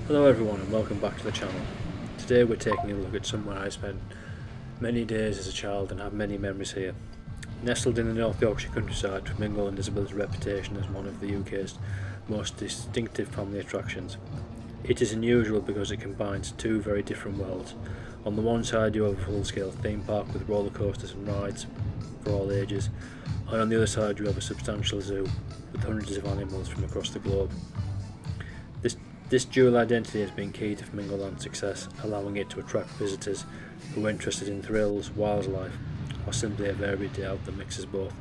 Hello everyone and welcome back to the channel. Today we're taking a look at somewhere I spent many days as a child and have many memories here. Nestled in the North Yorkshire countryside, Flamingo Land has built a reputation as one of the UK's most distinctive family attractions. It is unusual because it combines two very different worlds. On the one side you have a full-scale theme park with roller coasters and rides for all ages, and on the other side you have a substantial zoo with hundreds of animals from across the globe. This dual identity has been key to Flamingo Land's success, allowing it to attract visitors who are interested in thrills, wildlife, or simply a varied day out that mixes both.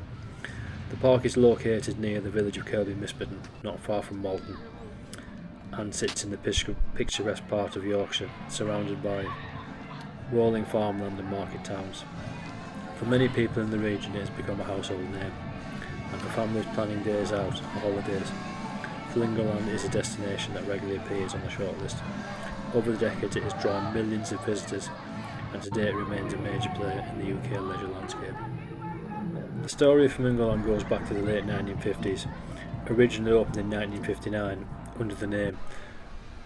The park is located near the village of Kirkby-Misperton, not far from Malton, and sits in the picturesque part of Yorkshire, surrounded by rolling farmland and market towns. For many people in the region it has become a household name, and for families planning days out or holidays, Flamingo Land is a destination that regularly appears on the shortlist. Over the decades it has drawn millions of visitors, and today it remains a major player in the UK leisure landscape. The story of Flamingo Land goes back to the late 1950s, originally opened in 1959 under the name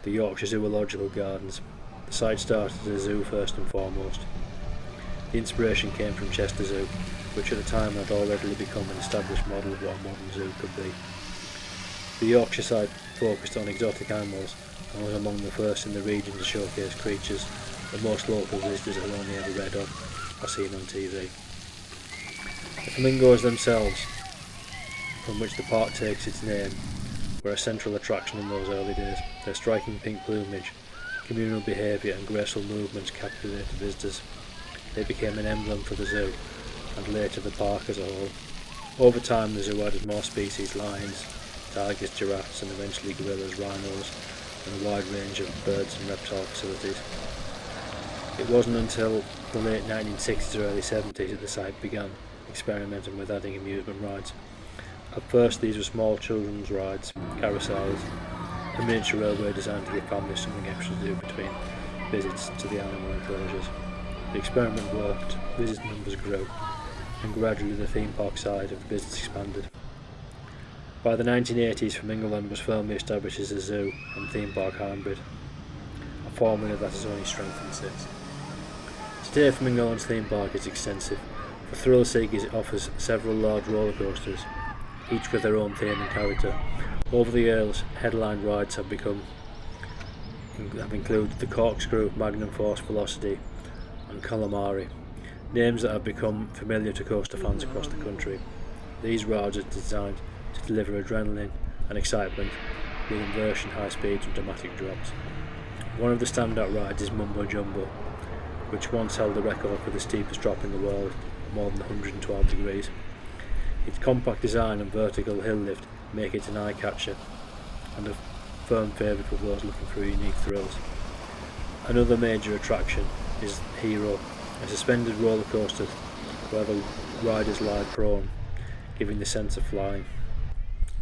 the Yorkshire Zoological Gardens. The site started as a zoo first and foremost. The inspiration came from Chester Zoo, which at the time had already become an established model of what a modern zoo could be. The Yorkshire side focused on exotic animals and was among the first in the region to showcase creatures that most local visitors have only ever read of or seen on TV. The flamingos themselves, from which the park takes its name, were a central attraction in those early days. Their striking pink plumage, communal behaviour and graceful movements captivated visitors. They became an emblem for the zoo and later the park as a whole. Over time the zoo added more species: lions, tigers, giraffes and eventually gorillas, rhinos and a wide range of birds and reptile facilities. It wasn't until the late 1960s or early 70s that the site began experimenting with adding amusement rides. At first these were small children's rides, carousels, a miniature railway designed to give families something extra to do between visits to the animal enclosures. The experiment worked, visitor numbers grew, and gradually the theme park side of the business expanded. By the 1980s, Flamingo Land was firmly established as a zoo and theme park hybrid, a formula that has only strengthened since. Today, Flamingo Land's theme park is extensive. For thrill seekers, it offers several large roller coasters, each with their own theme and character. Over the years, headline rides have included the Corkscrew, Magnum Force, Velocity, and Calamari, names that have become familiar to coaster fans across the country. These rides are designed to deliver adrenaline and excitement with inversion, high speeds and dramatic drops. One of the standout rides is Mumbo Jumbo, which once held the record for the steepest drop in the world, more than 112 degrees. Its compact design and vertical hill lift make it an eye-catcher and a firm favourite for those looking for unique thrills. Another major attraction is Hero, a suspended roller coaster where the riders lie prone, giving the sense of flying.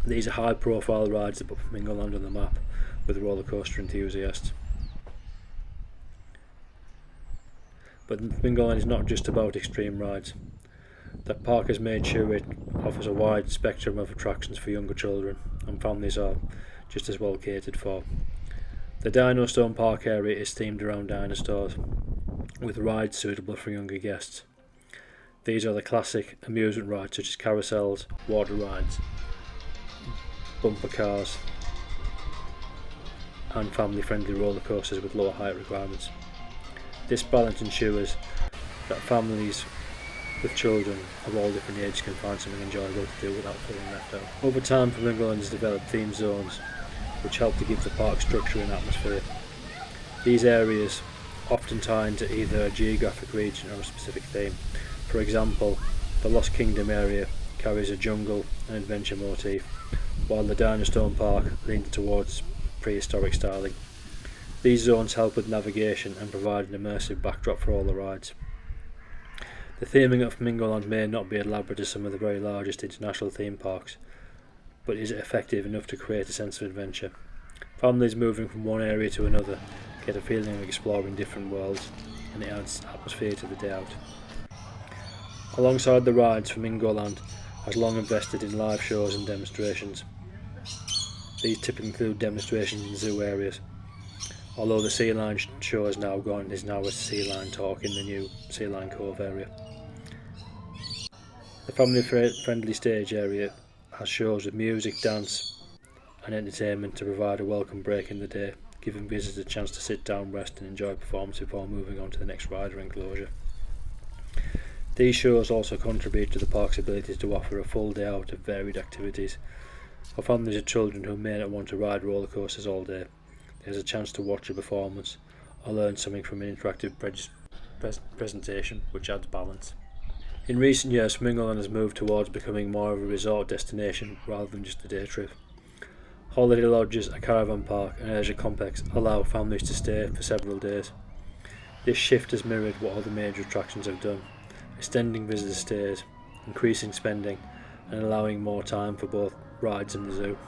These are high profile rides that put Flamingo Land on the map with roller coaster enthusiasts. But Flamingo Land is not just about extreme rides. The park has made sure it offers a wide spectrum of attractions for younger children, and families are just as well catered for. The Dino Stone Park area is themed around dinosaurs, with rides suitable for younger guests. These are the classic amusement rides such as carousels, water rides, bumper cars and family-friendly roller coasters with lower height requirements. This balance ensures that families with children of all different ages can find something enjoyable to do without feeling left out. Over time, Flamingo Land has developed theme zones which help to give the park structure and atmosphere. These areas often tie into either a geographic region or a specific theme. For example, the Lost Kingdom area carries a jungle and adventure motif, while the Dino Stone Park leans towards prehistoric styling. These zones help with navigation and provide an immersive backdrop for all the rides. The theming at Flamingo Land may not be elaborate as some of the very largest international theme parks, but is effective enough to create a sense of adventure. Families moving from one area to another get a feeling of exploring different worlds, and it adds atmosphere to the day out. Alongside the rides, Flamingo Land has long invested in live shows and demonstrations. These typically include demonstrations in zoo areas. although the sea lion show is now gone. It is now a sea lion talk in the new Sea Lion Cove area. The family friendly stage area has shows with music, dance and entertainment to provide a welcome break in the day, giving visitors a chance to sit down, rest and enjoy performance before moving on to the next ride or enclosure. These shows also contribute to the park's ability to offer a full day out of varied activities. For families of children who may not want to ride roller coasters all day, there's a chance to watch a performance or learn something from an interactive presentation, which adds balance. In recent years, Flamingo Land has moved towards becoming more of a resort destination rather than just a day trip. Holiday lodges, a caravan park and a leisure complex allow families to stay for several days. This shift has mirrored what other major attractions have done, extending visitor stays, increasing spending and allowing more time for both rides and the zoo.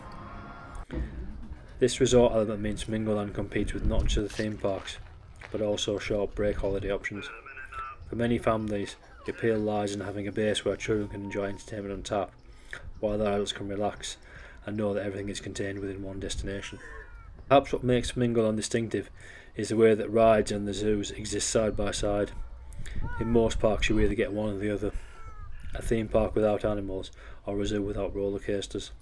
This resort element means Flamingo Land competes with not just the theme parks, but also short break holiday options. For many families, the appeal lies in having a base where children can enjoy entertainment on tap, while the adults can relax and know that everything is contained within one destination. Perhaps what makes Flamingo Land distinctive is the way that rides and the zoos exist side by side. In most parks you either get one or the other, a theme park without animals or a zoo without roller coasters.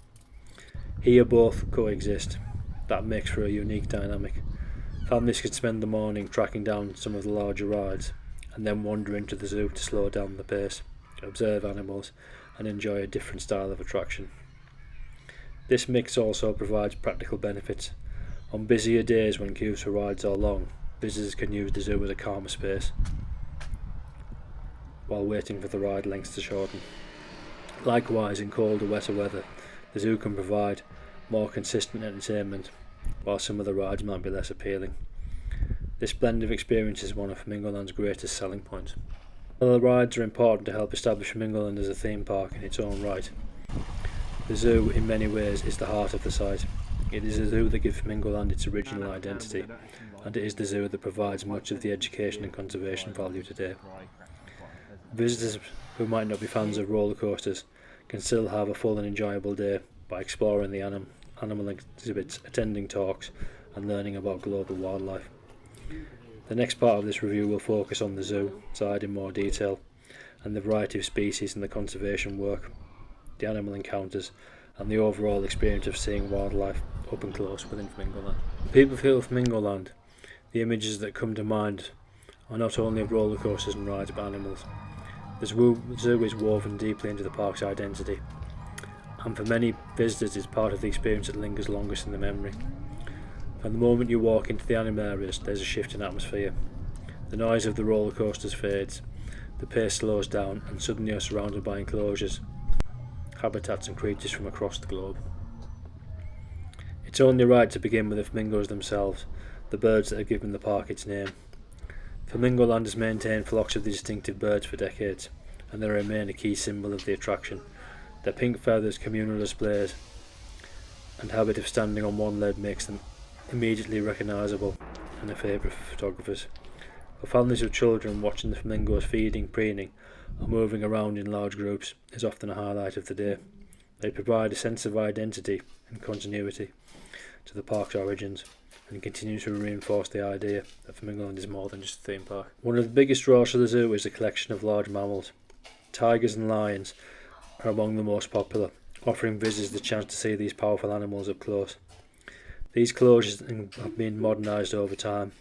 Here both coexist. That makes for a unique dynamic. Families can spend the morning tracking down some of the larger rides and then wander into the zoo to slow down the pace, observe animals and enjoy a different style of attraction. This mix also provides practical benefits. On busier days when queues for rides are long, visitors can use the zoo as a calmer space while waiting for the ride lengths to shorten. Likewise, in colder, wetter weather, the zoo can provide more consistent entertainment, while some of the rides might be less appealing. This blend of experience is one of Flamingo Land's greatest selling points. While the rides are important to help establish Flamingo Land as a theme park in its own right, the zoo in many ways is the heart of the site. It is the zoo that gives Flamingo Land its original identity, and it is the zoo that provides much of the education and conservation value today. Visitors who might not be fans of roller coasters can still have a full and enjoyable day by exploring the animal exhibits, attending talks and learning about global wildlife. The next part of this review will focus on the zoo side in more detail and the variety of species and the conservation work, the animal encounters and the overall experience of seeing wildlife up and close within Flamingo Land. When people feel Flamingo Land, the images that come to mind are not only of roller coasters and rides but animals. The zoo is woven deeply into the park's identity, and for many visitors it's part of the experience that lingers longest in the memory. From the moment you walk into the animal areas, there's a shift in atmosphere. The noise of the roller coasters fades, the pace slows down, and suddenly you're surrounded by enclosures, habitats and creatures from across the globe. It's only right to begin with the flamingos themselves, the birds that have given the park its name. Flamingo Land has maintained flocks of the distinctive birds for decades, and they remain a key symbol of the attraction. Their pink feathers, communal displays, and habit of standing on one leg makes them immediately recognisable and a favourite for photographers. For families of children, watching the flamingos feeding, preening, or moving around in large groups is often a highlight of the day. They provide a sense of identity and continuity to the park's origins, and continue to reinforce the idea that Flamingo Land is more than just a theme park. One of the biggest draws to the zoo is the collection of large mammals. Tigers and lions are among the most popular, offering visitors the chance to see these powerful animals up close. These enclosures have been modernised over time,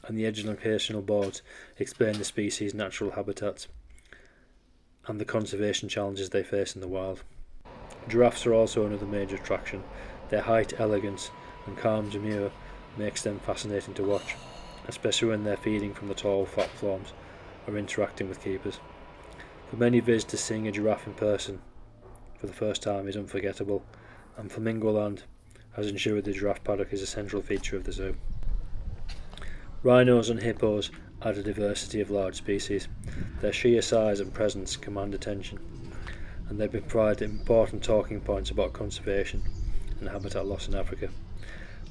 and the educational boards explain the species' natural habitats and the conservation challenges they face in the wild. Giraffes are also another major attraction. Their height, elegance and calm demeanour makes them fascinating to watch, especially when they're feeding from the tall platforms or interacting with keepers. For many visitors, seeing a giraffe in person for the first time is unforgettable, and Flamingo Land has ensured the giraffe paddock is a central feature of the zoo. Rhinos and hippos add a diversity of large species. Their sheer size and presence command attention, and they provide important talking points about conservation and habitat loss in Africa.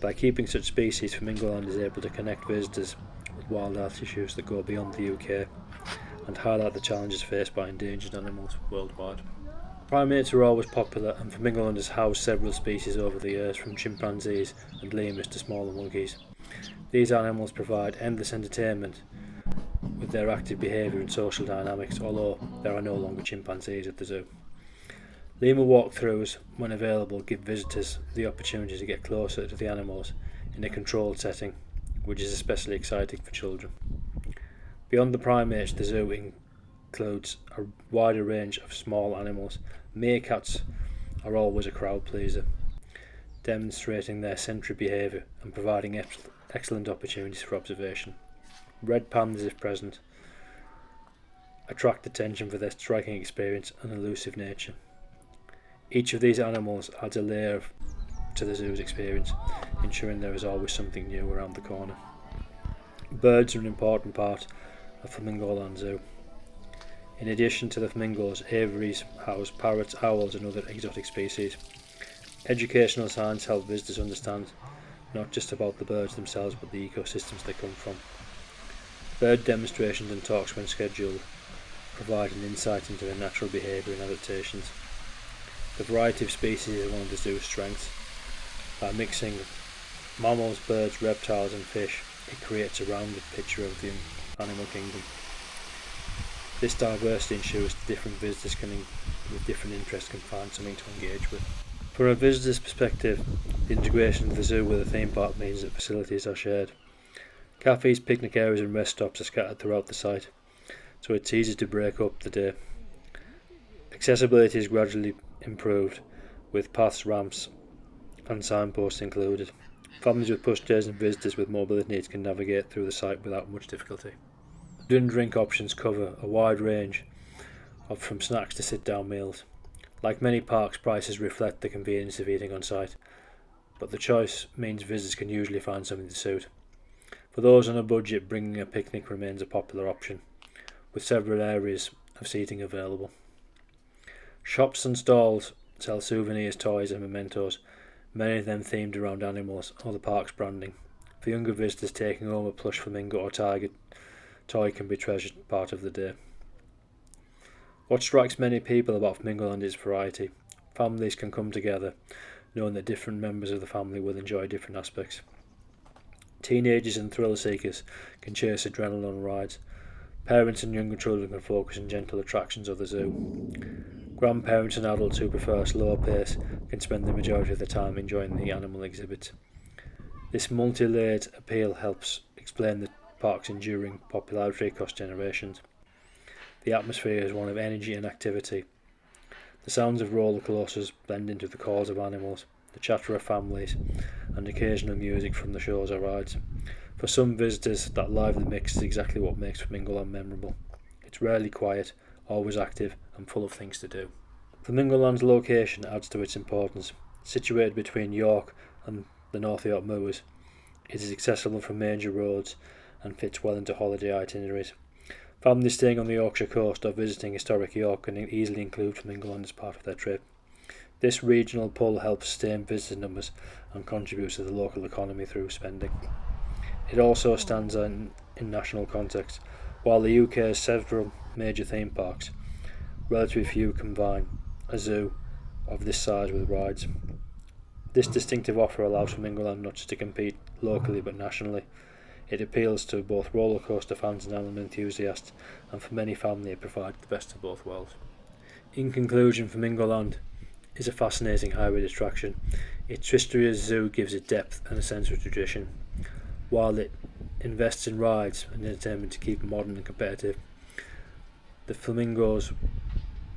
By keeping such species, Flamingo Land is able to connect visitors with wildlife issues that go beyond the UK and highlight the challenges faced by endangered animals worldwide. Primates are always popular, and Flamingo Land has housed several species over the years, from chimpanzees and lemurs to smaller monkeys. These animals provide endless entertainment with their active behaviour and social dynamics, although there are no longer chimpanzees at the zoo. Lemur walkthroughs, when available, give visitors the opportunity to get closer to the animals in a controlled setting, which is especially exciting for children. Beyond the primates, the zoo includes a wider range of small animals. Meerkats are always a crowd pleaser, demonstrating their eccentric behaviour and providing excellent opportunities for observation. Red pandas, if present, attract attention for their striking appearance and elusive nature. Each of these animals adds a layer to the zoo's experience, ensuring there is always something new around the corner. Birds are an important part of Flamingo Land Zoo. In addition to the flamingos, aviaries house parrots, owls and other exotic species. Educational signs help visitors understand not just about the birds themselves but the ecosystems they come from. Bird demonstrations and talks, when scheduled, provide an insight into their natural behaviour and adaptations. The variety of species is one of the zoo's strengths. By mixing mammals, birds, reptiles and fish, it creates a rounded picture of the animal kingdom. This diversity ensures that different visitors with different interests can find something to engage with. From a visitor's perspective, the integration of the zoo with a theme park means that facilities are shared. Cafes, picnic areas and rest stops are scattered throughout the site, so it's easy to break up the day. Accessibility is gradually improved, with paths, ramps and signposts included. Families with pushchairs and visitors with mobility needs can navigate through the site without much difficulty. Food and drink options cover a wide range from snacks to sit-down meals. Like many parks, prices reflect the convenience of eating on site, but the choice means visitors can usually find something to suit. For those on a budget, bringing a picnic remains a popular option, with several areas of seating available. Shops and stalls sell souvenirs, toys and mementos, many of them themed around animals or the park's branding. For younger visitors, taking home a plush flamingo or tiger toy can be a treasured part of the day. What strikes many people about Flamingo Land is variety. Families can come together, knowing that different members of the family will enjoy different aspects. Teenagers and thrill seekers can chase adrenaline on rides. Parents and younger children can focus on gentle attractions of the zoo. Grandparents and adults who prefer a slower pace can spend the majority of their time enjoying the animal exhibits. This multi-layered appeal helps explain the park's enduring popularity across generations. The atmosphere is one of energy and activity. The sounds of rollercoasters blend into the calls of animals, the chatter of families, and occasional music from the shows or rides. For some visitors, that lively mix is exactly what makes Flamingo Land memorable. It's rarely quiet, always active, and full of things to do. Flamingo Land's location adds to its importance. Situated between York and the North York Moors, it is accessible from major roads and fits well into holiday itineraries. Families staying on the Yorkshire coast or visiting historic York can easily include Flamingo Land as part of their trip. This regional pull helps sustain visitor numbers and contributes to the local economy through spending. It also stands out in national context. While the UK has several major theme parks, relatively few combine a zoo of this size with rides. This distinctive offer allows Flamingo Land not just to compete locally but nationally. It appeals to both roller coaster fans and animal enthusiasts, and for many families it provides the best of both worlds. In conclusion, Flamingo Land is a fascinating hybrid attraction. Its history as a zoo gives it depth and a sense of tradition, while it invests in rides and entertainment to keep it modern and competitive. The flamingos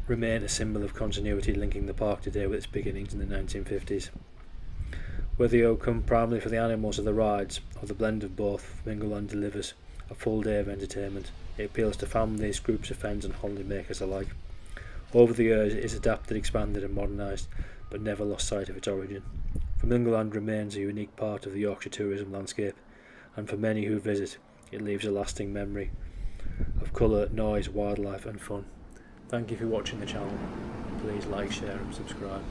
remain a symbol of continuity, linking the park today with its beginnings in the 1950s. Whether you come primarily for the animals or the rides, or the blend of both, Flamingo Land delivers a full day of entertainment. It appeals to families, groups of friends and holidaymakers alike. Over the years it has adapted, expanded and modernised, but never lost sight of its origin. Flamingo Land remains a unique part of the Yorkshire tourism landscape, and for many who visit, it leaves a lasting memory of colour, noise, wildlife and fun. Thank you for watching the channel. Please like, share and subscribe.